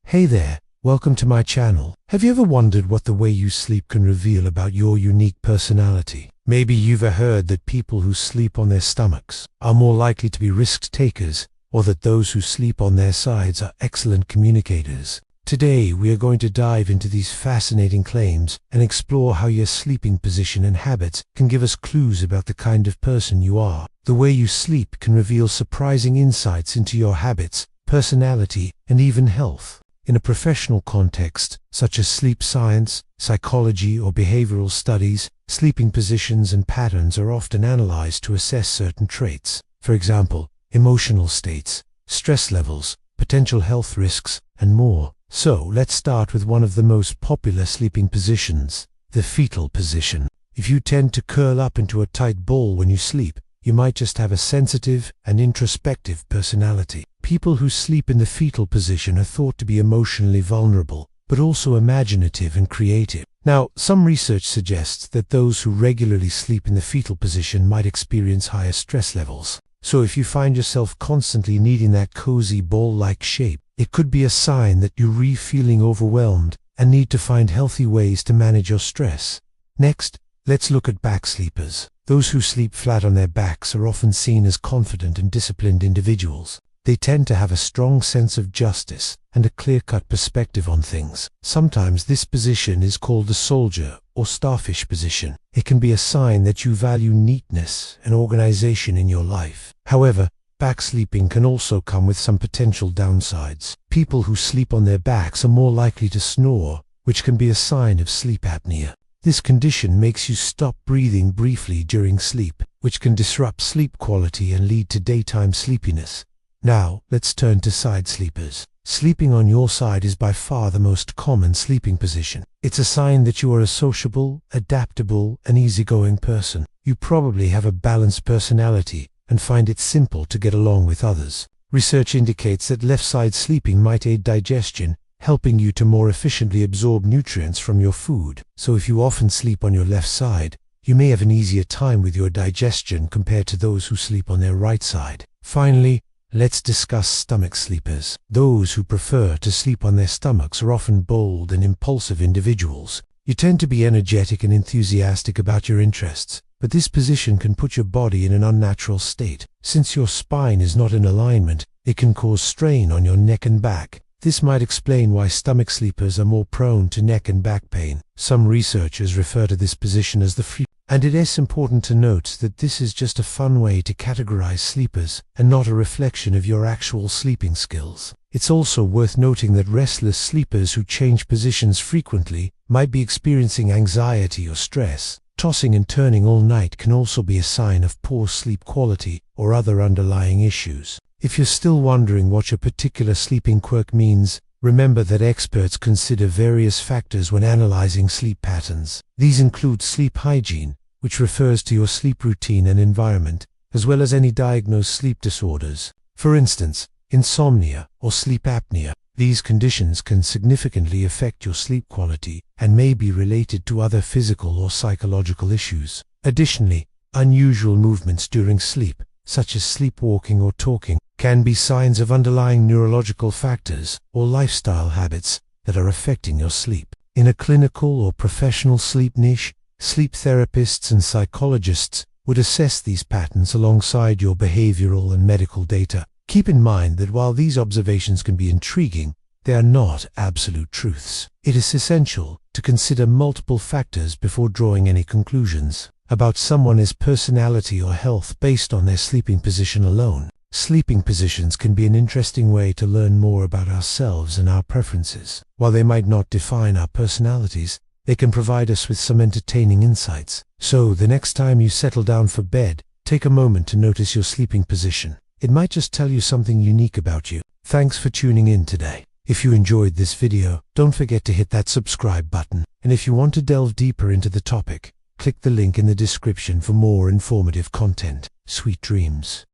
Hey there, welcome to my channel. Have you ever wondered what the way you sleep can reveal about your unique personality? Maybe you've heard that people who sleep on their stomachs are more likely to be risk takers, or that those who sleep on their sides are excellent communicators. Today we are going to dive into these fascinating claims and explore how your sleeping position and habits can give us clues about the kind of person you are. The way you sleep can reveal surprising insights into your habits, personality, and even health. In a professional context, such as sleep science, psychology, or behavioral studies, sleeping positions and patterns are often analyzed to assess certain traits. For example, emotional states, stress levels, potential health risks, and more. So, let's start with one of the most popular sleeping positions, the fetal position. If you tend to curl up into a tight ball when you sleep, you might just have a sensitive and introspective personality. People who sleep in the fetal position are thought to be emotionally vulnerable, but also imaginative and creative. Now, some research suggests that those who regularly sleep in the fetal position might experience higher stress levels. So if you find yourself constantly needing that cozy ball-like shape, it could be a sign that you're feeling overwhelmed and need to find healthy ways to manage your stress. Next, let's look at back sleepers. Those who sleep flat on their backs are often seen as confident and disciplined individuals. They tend to have a strong sense of justice and a clear-cut perspective on things. Sometimes this position is called the soldier or starfish position. It can be a sign that you value neatness and organization in your life. However, back sleeping can also come with some potential downsides. People who sleep on their backs are more likely to snore, which can be a sign of sleep apnea. This condition makes you stop breathing briefly during sleep, which can disrupt sleep quality and lead to daytime sleepiness. Now, let's turn to side sleepers. Sleeping on your side is by far the most common sleeping position. It's a sign that you are a sociable, adaptable, and easygoing person. You probably have a balanced personality and find it simple to get along with others. Research indicates that left-side sleeping might aid digestion, helping you to more efficiently absorb nutrients from your food. So if you often sleep on your left side, you may have an easier time with your digestion compared to those who sleep on their right side. Finally, let's discuss stomach sleepers. Those who prefer to sleep on their stomachs are often bold and impulsive individuals. You tend to be energetic and enthusiastic about your interests, but this position can put your body in an unnatural state. Since your spine is not in alignment, it can cause strain on your neck and back. This might explain why stomach sleepers are more prone to neck and back pain. Some researchers refer to this position as the free. And it is important to note that this is just a fun way to categorize sleepers and not a reflection of your actual sleeping skills. It's also worth noting that restless sleepers who change positions frequently might be experiencing anxiety or stress. Tossing and turning all night can also be a sign of poor sleep quality or other underlying issues. If you're still wondering what your particular sleeping quirk means, remember that experts consider various factors when analyzing sleep patterns. These include sleep hygiene, which refers to your sleep routine and environment, as well as any diagnosed sleep disorders. For instance, insomnia or sleep apnea. These conditions can significantly affect your sleep quality and may be related to other physical or psychological issues. Additionally, unusual movements during sleep, such as sleepwalking or talking, can be signs of underlying neurological factors or lifestyle habits that are affecting your sleep. In a clinical or professional sleep niche, sleep therapists and psychologists would assess these patterns alongside your behavioral and medical data. Keep in mind that while these observations can be intriguing, they are not absolute truths. It is essential to consider multiple factors before drawing any conclusions about someone's personality or health based on their sleeping position alone. Sleeping positions can be an interesting way to learn more about ourselves and our preferences. While they might not define our personalities, they can provide us with some entertaining insights. So, the next time you settle down for bed, take a moment to notice your sleeping position. It might just tell you something unique about you. Thanks for tuning in today. If you enjoyed this video, don't forget to hit that subscribe button. And if you want to delve deeper into the topic, click the link in the description for more informative content. Sweet dreams.